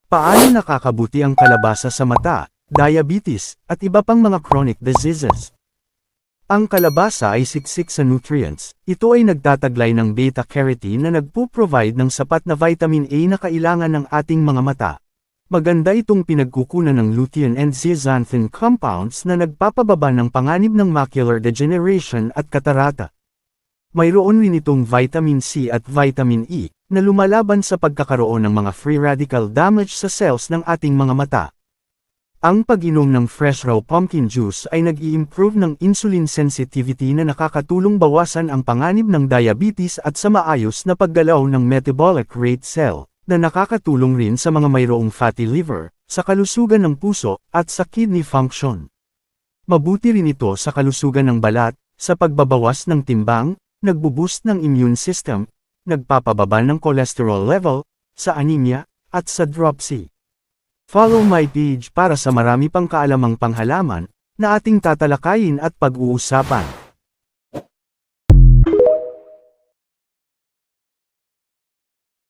Paano nakakabuti ang kalabasa sa mata, diabetes, at iba pang mga chronic diseases? Ang kalabasa ay siksik sa nutrients. Ito ay nagtataglay ng beta-carotene na nagpo-provide ng sapat na vitamin A na kailangan ng ating mga mata. Maganda itong pinagkukunan ng lutein and zeaxanthin compounds na nagpapababa ng panganib ng macular degeneration at katarata. Mayroon rin itong vitamin C at vitamin E, na lumalaban sa pagkakaroon ng mga free radical damage sa cells ng ating mga mata. Ang pag-inom ng fresh raw pumpkin juice ay nag-i-improve ng insulin sensitivity na nakakatulong bawasan ang panganib ng diabetes at sa maayos na paggalaw ng metabolic rate cell, na nakakatulong rin sa mga mayroong fatty liver, sa kalusugan ng puso, at sa kidney function. Mabuti rin ito sa kalusugan ng balat, sa pagbabawas ng timbang, nagbo-boost ng immune system, nagpapababa ng cholesterol level, sa anemia, at sa dropsy. Follow my page para sa marami pang kaalamang panghalaman na ating tatalakayin at pag-uusapan.